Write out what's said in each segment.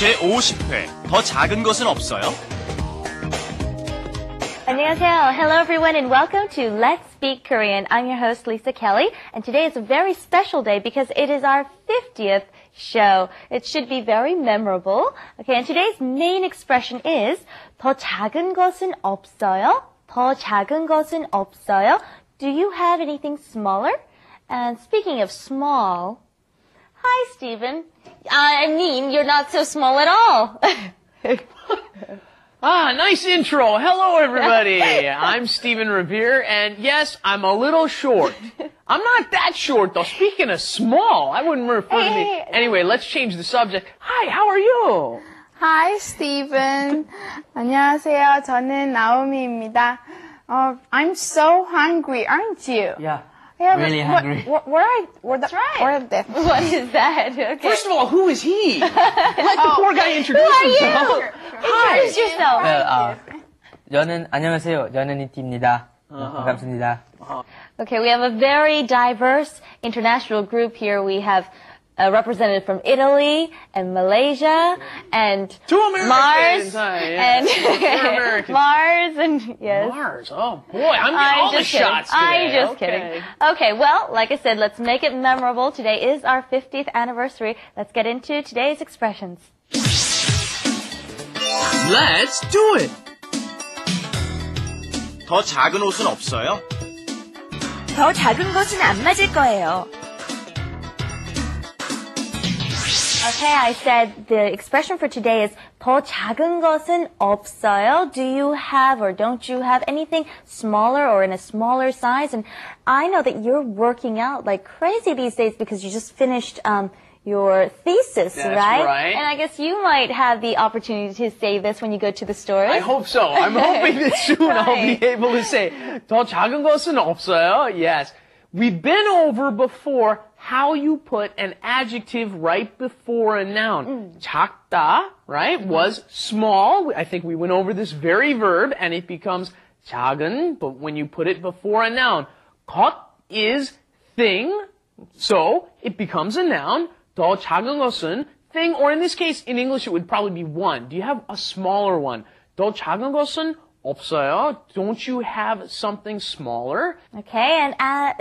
제50회 더 작은 것은 없어요? 안녕하세요. Hello everyone and welcome to Let's Speak Korean. I'm your host Lisa Kelly and today is a very special day because it is our 50th show. It should be very memorable. Okay, and today's main expression is 더 작은 것은 없어요? 더 작은 것은 없어요? Do you have anything smaller? And speaking of small, hi Stephen. I mean, you're not so small at all. Nice intro. Hello, everybody. I'm Stephen Revere, and yes, I'm a little short. I'm not that short, though. Speaking of small, I wouldn't refer to me. Anyway, let's change the subject. Hi, how are you? Hi, Stephen. 안녕하세요. 저는 나오미입니다. I'm so hungry, aren't you? Yeah. Yeah, really hungry. That's right. What is that? Okay. First of all, who is he? Let the poor guy introduce himself. Hi. Introduce yourself. 안녕하세요. 저는 이티입니다. 반갑습니다. Okay, we have a very diverse international group here. We have a representative from Italy and Malaysia and Mars and Mars and yes. Mars. Oh boy, I'm getting all the shots today. I'm just kidding. Okay, well, like I said, let's make it memorable. Today is our 50th anniversary. Let's get into today's expressions. Let's do it. 더 작은 옷은 없어요? 더 작은 것은 안 맞을 거예요. Okay, I said the expression for today is 더 작은 것은 없어요. Do you have or don't you have anything smaller or in a smaller size? And I know that you're working out like crazy these days because you just finished your thesis, That's right? And I guess you might have the opportunity to say this when you go to the stores. I hope so. I'm hoping that soon I'll be able to say 더 작은 것은 없어요. Yes. We've been over before how you put an adjective right before a noun. 작다, right, was small. I think we went over this very verb, and it becomes 작은, but when you put it before a noun. 것 is thing, so it becomes a noun. 더 작은 것은 thing, or in this case, in English, it would probably be one. Do you have a smaller one? 더 작은 것은 없어요. Don't you have something smaller? Okay, and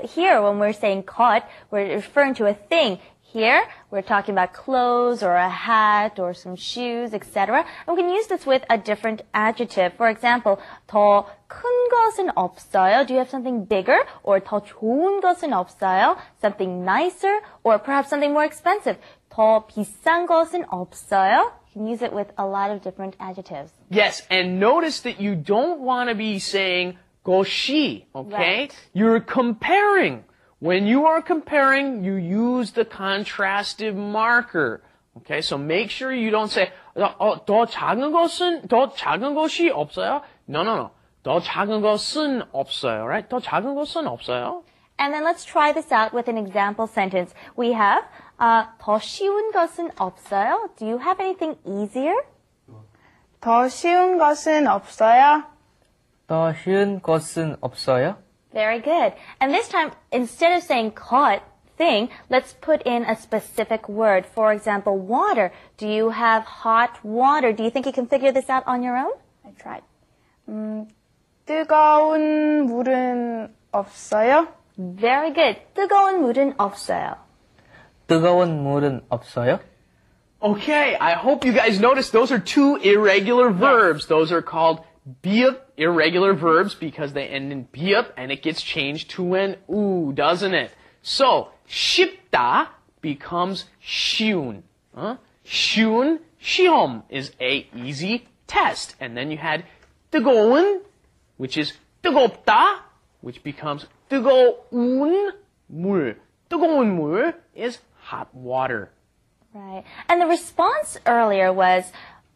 here when we're saying 것, we're referring to a thing. Here, we're talking about clothes or a hat or some shoes, etc. And we can use this with a different adjective. For example, 더 큰 것은 없어요. Do you have something bigger? Or 더 좋은 것은 없어요. Something nicer? Or perhaps something more expensive. 더 비싼 것은 없어요. You can use it with a lot of different adjectives. Yes, and notice that you don't want to be saying 것이, okay? Right. You're comparing. When you are comparing, you use the contrastive marker. Okay, so make sure you don't say 더 작은 것이 없어요. No. 더 작은 것은 없어요, right? 더 작은 것은 없어요. And then let's try this out with an example sentence. We have 더 쉬운 것은 없어요. Do you have anything easier? 더 쉬운 것은 없어요. 더 쉬운 것은 없어요? Very good. And this time, instead of saying 것, thing, let's put in a specific word. For example, water. Do you have hot water? Do you think you can figure this out on your own? I tried. 뜨거운 물은 없어요? Very good. 뜨거운 물은 없어요. 뜨거운 물은 없어요? Okay, I hope you guys noticed those are two irregular verbs. Those are called biup irregular verbs because they end in biup and it gets changed to an u, doesn't it? So, 쉽다 becomes 쉬운. 쉬운, 시험 is a easy test. And then you had 뜨거운, which is 뜨겁다, which becomes 뜨거운 물. 뜨거운 물 is hot water. Right. And the response earlier was,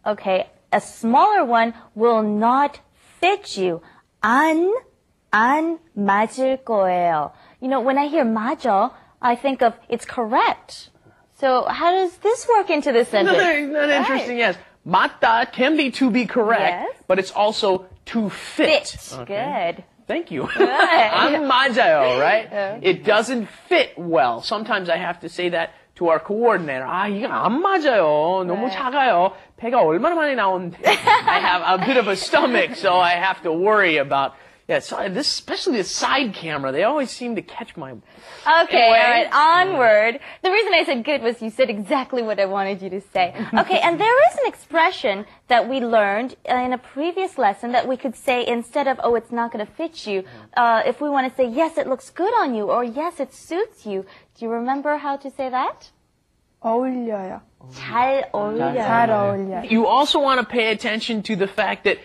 okay, a smaller one will not fit you. 안 맞을 거예요. You know, when I hear 맞아, I think of it's correct. So how does this work into this sentence? Isn't that interesting? Yes. 맞다 can be to be correct, Yes. but it's also to fit. Good. Thank you. Good. 안 맞아요, right? Yeah. It doesn't fit well. Sometimes I have to say that to our coordinator. 아, 이게 안 맞아요. 너무 작아요. 배가 얼마나 많이 나오는데. I have a bit of a stomach, so I have to worry about. Yeah, so this, especially the side camera, they always seem to catch my. Okay, Anyway. all right, onward. The reason I said good was you said exactly what I wanted you to say. Okay, and there is an expression that we learned in a previous lesson that we could say instead of, oh, it's not going to fit you, if we want to say, yes, it looks good on you, or yes, it suits you. Do you remember how to say that? 어울려요. 잘 어울려요. 잘 어울려요. You also want to pay attention to the fact that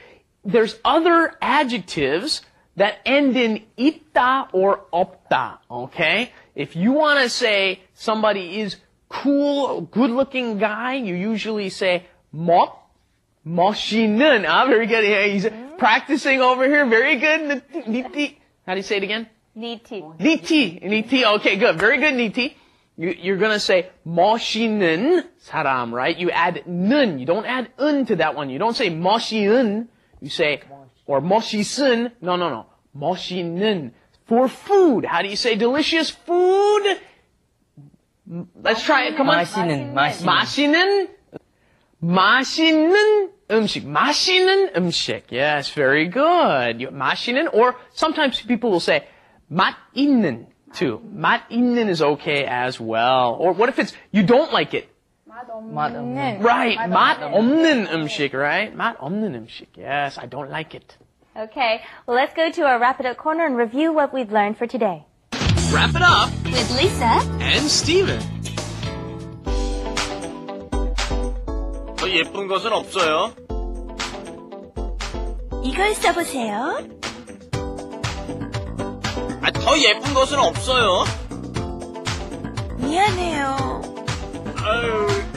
there's other adjectives that end in 있다 or 없다, okay? If you want to say somebody is cool, good-looking guy, you usually say 멋있는. Ah, very good. Yeah, he's practicing over here. Very good. 니티. How do you say it again? 니티. 니티. Okay, good. Very good, 니티. You're gonna say 멋있는 사람, right? You add 는. You don't add un to that one. You don't say 멋있은. You say, or 멋있은. No. 멋있는. For food. How do you say delicious food? Let's try it. Come on. 맛있는 음식. 맛있는 음식. Yes, very good. 맛있는, or sometimes people will say 맛있는 too. 맛있는 is okay as well. Or what if it's, you don't like it? 맛없는. Right. 맛없는 음식, right? 맛없는 음식. Yes, I don't like it. Okay, well, let's go to our Wrap It Up corner and review what we've learned for today. Wrap it up With Lisa. and Steven. 더 예쁜 것은 없어요? 이걸 써보세요. 아, 더 예쁜 것은 없어요? 미안해요. 아유, 에이.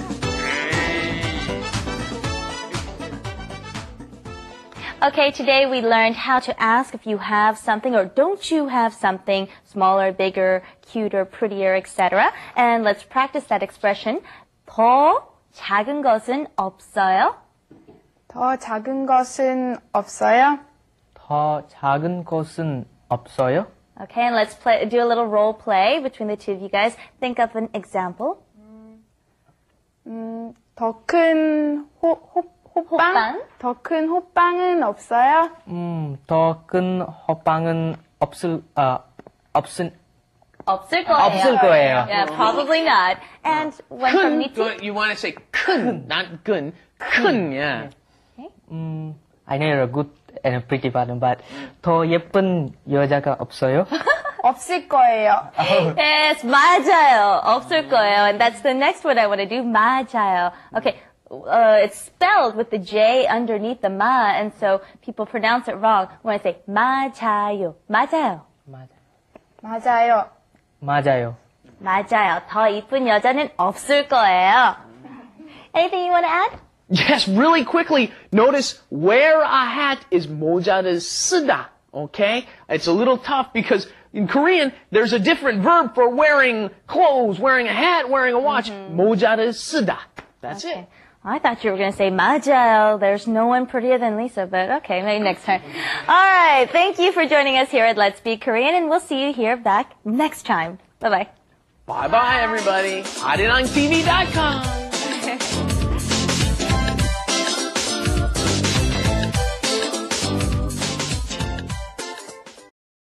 Okay, today we learned how to ask if you have something or don't you have something smaller, bigger, cuter, prettier, etc. And let's practice that expression. 더 작은 것은 없어요? 더 작은 것은 없어요? 더 작은 것은 없어요? Okay, and let's do a little role play between the two of you guys. Think of an example. 더 큰 호빵? 더 큰 호빵은 없어요? 더 큰 호빵은 없을 없을 거예요. Yeah, probably not. And when from 니티? You want to say 큰, not 근. 큰, yeah. I know a good and a pretty partner, but 더 예쁜 여자가 없어요? 없을 거예요. Yes, 맞아요. 없을 거예요. And that's the next word I want to do. 맞아요. Okay. It's spelled with the J underneath the ma, and so people pronounce it wrong when I say 맞아요. 맞아요. 맞아요. 맞아요. 맞아요. 더 이쁜 여자는 없을 거예요. Anything you want to add? Yes, really quickly, notice wear a hat is 모자를 쓰다, okay? It's a little tough because in Korean, there's a different verb for wearing clothes, wearing a hat, wearing a watch. 모자를 쓰다. That's it. I thought you were going to say 맞아요. There's no one prettier than Lisa, but okay, maybe next time. All right, thank you for joining us here at Let's Speak Korean, and we'll see you here back next time. Bye-bye. Bye-bye, everybody. arirangtv.com.